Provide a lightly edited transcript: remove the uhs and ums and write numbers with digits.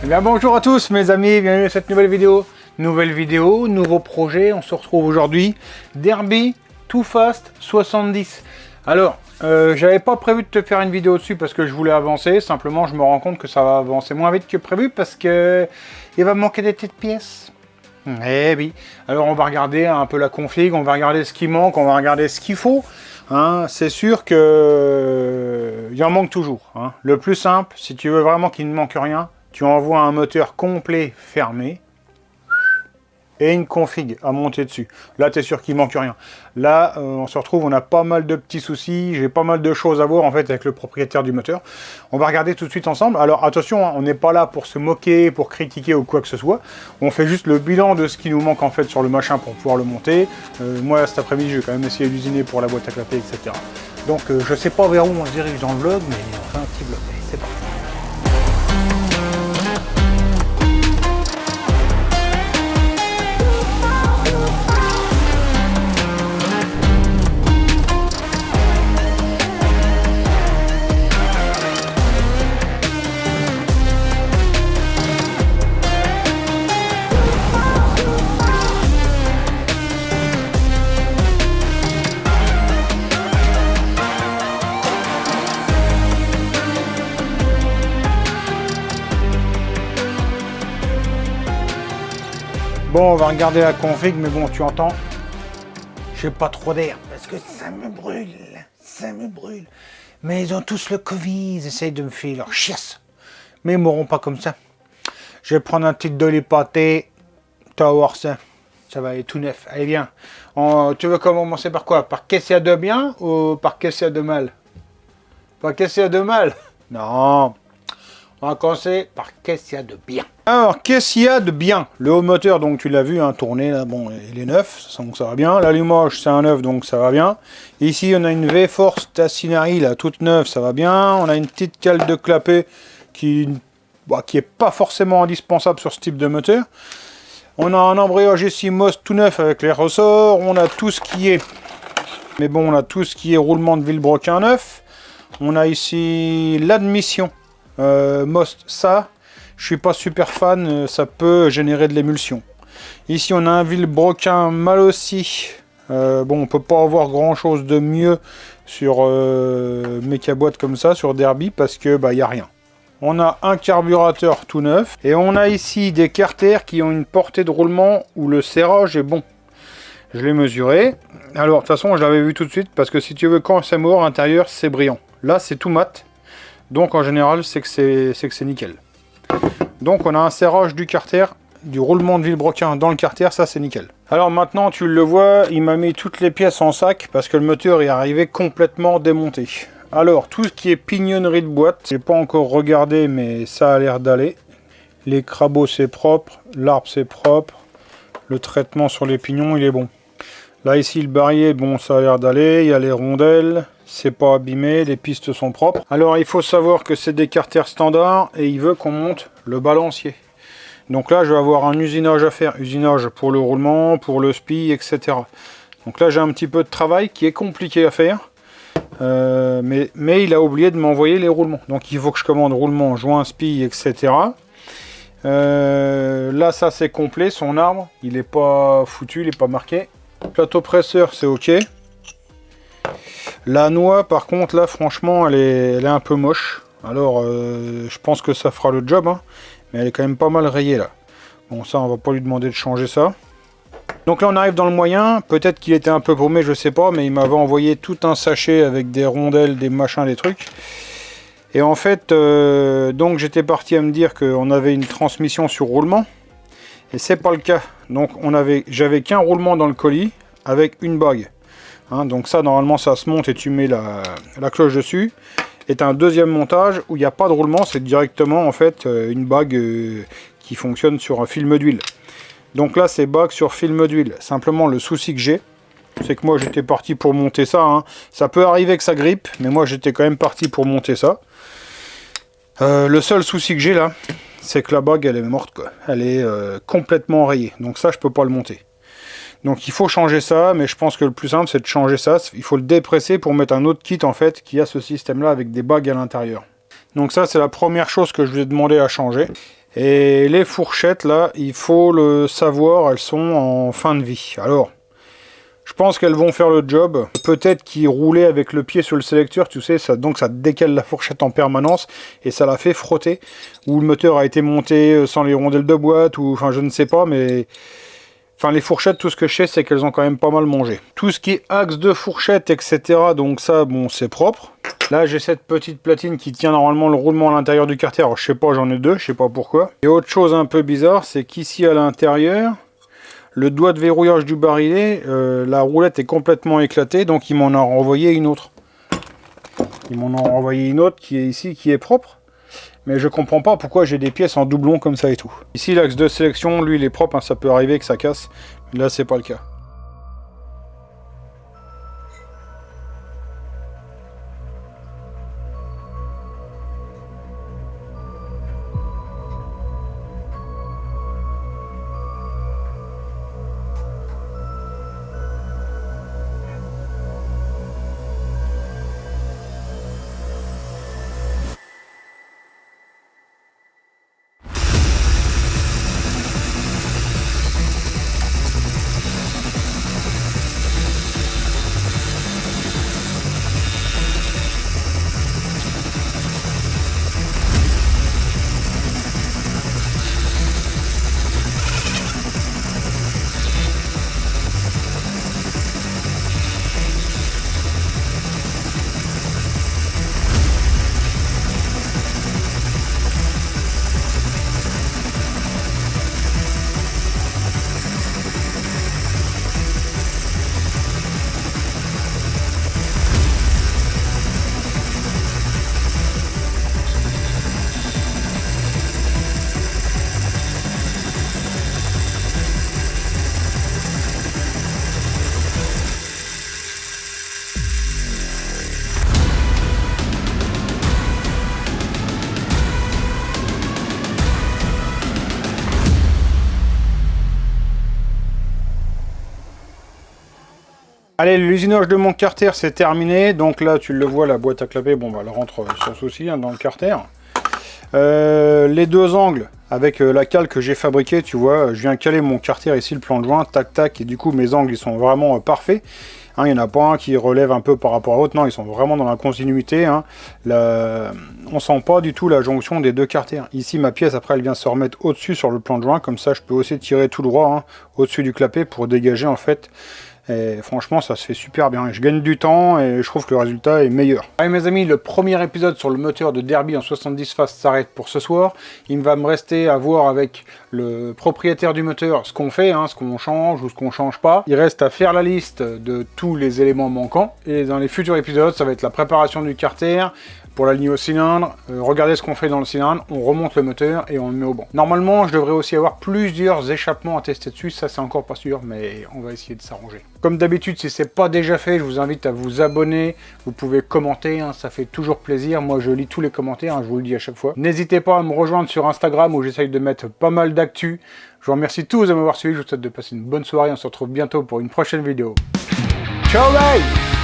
Eh bien bonjour à tous mes amis, bienvenue à cette nouvelle vidéo. Nouvelle vidéo, nouveau projet, on se retrouve aujourd'hui. Derby Too Fast 70. Alors, j'avais pas prévu de te faire une vidéo dessus parce que je voulais avancer. Simplement, je me rends compte que ça va avancer moins vite que prévu parce que il va me manquer des petites pièces. Eh oui. Alors on va regarder un peu la config, on va regarder ce qui manque, on va regarder ce qu'il faut. Hein, c'est sûr que il en manque toujours. Hein. Le plus simple, si tu veux vraiment qu'il ne manque rien, tu envoies un moteur complet fermé et une config à monter dessus. Là, tu es sûr qu'il manque rien. Là, on se retrouve, on a pas mal de petits soucis. J'ai pas mal de choses à voir en fait avec le propriétaire du moteur. On va regarder tout de suite ensemble. Alors attention, hein, on n'est pas là pour se moquer, pour critiquer ou quoi que ce soit. On fait juste le bilan de ce qui nous manque en fait sur le machin pour pouvoir le monter. Moi, cet après-midi, je vais quand même essayer d'usiner pour la boîte à clapper, etc. Donc, je sais pas vers où on se dirige dans le vlog, mais on fait un petit vlog. Allez, c'est parti. Bon, on va regarder la config, mais bon, tu entends, j'ai pas trop d'air, parce que ça me brûle. Mais ils ont tous le Covid, ils essayent de me filer leur chiasse. Mais ils mourront pas comme ça. Je vais prendre un petit dolly pâté, tu vas voir ça. Ça va aller tout neuf. Allez, viens. Tu veux commencer par quoi? Par qu'est-ce qu'il y a de bien ou par qu'est-ce qu'il y a de mal? Par qu'est-ce qu'il y a de mal? Non. On va commencer par qu'est-ce qu'il y a de bien. Alors, qu'est-ce qu'il y a de bien? Le haut moteur, donc tu l'as vu, hein, tourné, là, bon, il est neuf, donc ça va bien. L'allumage, c'est un neuf, donc ça va bien. Ici, on a une V-Force Tassinari, là, toute neuve, ça va bien. On a une petite cale de clapet qui est pas forcément indispensable sur ce type de moteur. On a un embrayage ici MOS tout neuf avec les ressorts. On a tout ce qui est... Mais bon, on a tout ce qui est roulement de Villebroquin neuf. On a ici l'admission. Most, ça, je suis pas super fan, ça peut générer de l'émulsion. Ici, on a un Villebroquin mal aussi. Bon, on peut pas avoir grand chose de mieux sur mécaboîte comme ça, sur Derby, parce que y a rien. On a un carburateur tout neuf, et on a ici des carters qui ont une portée de roulement où le serrage est bon. Je l'ai mesuré. Alors, de toute façon, je l'avais vu tout de suite, parce que si tu veux, quand c'est mort, à l'intérieur, c'est brillant. Là, c'est tout mat. Donc en général, c'est que c'est nickel. Donc on a un serrage du carter, du roulement de Villebroquin dans le carter, ça c'est nickel. Alors maintenant, tu le vois, il m'a mis toutes les pièces en sac parce que le moteur est arrivé complètement démonté. Alors, tout ce qui est pignonnerie de boîte, j'ai pas encore regardé, mais ça a l'air d'aller. Les crabots c'est propre, l'arbre c'est propre, le traitement sur les pignons il est bon. Là ici le barillet, bon ça a l'air d'aller, il y a les rondelles. C'est pas abîmé, les pistes sont propres. Alors il faut savoir que c'est des carters standards et il veut qu'on monte le balancier. Donc là je vais avoir un usinage à faire. Usinage pour le roulement, pour le spi, etc. Donc là j'ai un petit peu de travail qui est compliqué à faire. Mais il a oublié de m'envoyer les roulements. Donc il faut que je commande roulement, joint, spi, etc. Là ça c'est complet, son arbre. Il n'est pas foutu, il n'est pas marqué. Plateau presseur c'est ok. La noix, par contre, là, franchement, elle est un peu moche. Alors, je pense que ça fera le job, hein, mais elle est quand même pas mal rayée, là. Bon, ça, on va pas lui demander de changer ça. Donc là, on arrive dans le moyen. Peut-être qu'il était un peu paumé, je sais pas, mais il m'avait envoyé tout un sachet avec des rondelles, des machins, des trucs. Et en fait, donc, j'étais parti à me dire qu'on avait une transmission sur roulement. Et c'est pas le cas. Donc, j'avais qu'un roulement dans le colis avec une bague. Hein, donc ça normalement ça se monte et tu mets la cloche dessus. Et tu as un deuxième montage où il n'y a pas de roulement, c'est directement en fait une bague qui fonctionne sur un film d'huile. Donc là c'est bague sur film d'huile. Simplement le souci que j'ai, c'est que moi j'étais parti pour monter ça. Hein. Ça peut arriver que ça grippe, mais moi j'étais quand même parti pour monter ça. Le seul souci que j'ai là, c'est que la bague elle est morte quoi. Elle est complètement rayée. Donc ça je peux pas le monter. Donc il faut changer ça, mais je pense que le plus simple c'est de changer ça. Il faut le dépresser pour mettre un autre kit en fait qui a ce système là avec des bagues à l'intérieur. Donc ça c'est la première chose que je vais demander à changer. Et les fourchettes, là, il faut le savoir, elles sont en fin de vie. Alors, je pense qu'elles vont faire le job. Peut-être qu'ils roulaient avec le pied sur le sélecteur, tu sais, donc ça décale la fourchette en permanence et ça la fait frotter. Ou le moteur a été monté sans les rondelles de boîte, ou enfin je ne sais pas, mais... Enfin les fourchettes, tout ce que je sais, c'est qu'elles ont quand même pas mal mangé. Tout ce qui est axe de fourchette, etc. Donc ça, bon, c'est propre. Là, j'ai cette petite platine qui tient normalement le roulement à l'intérieur du carter. Alors, je sais pas, j'en ai deux, je sais pas pourquoi. Et autre chose un peu bizarre, c'est qu'ici à l'intérieur, le doigt de verrouillage du barillet, la roulette est complètement éclatée, donc ils m'en ont renvoyé une autre. Ils m'en ont renvoyé une autre qui est ici, qui est propre. Mais je comprends pas pourquoi j'ai des pièces en doublon comme ça et tout. Ici, l'axe de sélection, lui, il est propre, hein, ça peut arriver que ça casse. Mais là, c'est pas le cas. Allez, l'usinage de mon carter c'est terminé. Donc là, tu le vois, la boîte à clapet, bon, bah, elle rentre sans souci hein, dans le carter. Les deux angles avec la cale que j'ai fabriquée, tu vois, je viens caler mon carter ici, le plan de joint, tac tac, et du coup mes angles ils sont vraiment parfaits. Hein, il n'y en a pas un qui relève un peu par rapport à l'autre, non, ils sont vraiment dans la continuité. Hein. On sent pas du tout la jonction des deux carters. Ici ma pièce après elle vient se remettre au-dessus sur le plan de joint, comme ça je peux aussi tirer tout droit hein, au-dessus du clapet pour dégager en fait. Et franchement ça se fait super bien, je gagne du temps et je trouve que le résultat est meilleur. Allez mes amis, le premier épisode sur le moteur de Derby en 70 Fast s'arrête pour ce soir. Il va me rester à voir avec le propriétaire du moteur ce qu'on fait, hein, ce qu'on change ou ce qu'on change pas. Il reste à faire la liste de tous les éléments manquants et dans les futurs épisodes ça va être la préparation du carter, pour l'aligner au cylindre, regardez ce qu'on fait dans le cylindre, on remonte le moteur et on le met au banc. Normalement, je devrais aussi avoir plusieurs échappements à tester dessus, ça c'est encore pas sûr, mais on va essayer de s'arranger. Comme d'habitude, si c'est pas déjà fait, je vous invite à vous abonner, vous pouvez commenter, hein, ça fait toujours plaisir, moi je lis tous les commentaires, hein, je vous le dis à chaque fois. N'hésitez pas à me rejoindre sur Instagram où j'essaye de mettre pas mal d'actu. Je vous remercie tous de m'avoir suivi, je vous souhaite de passer une bonne soirée, on se retrouve bientôt pour une prochaine vidéo. Ciao bye!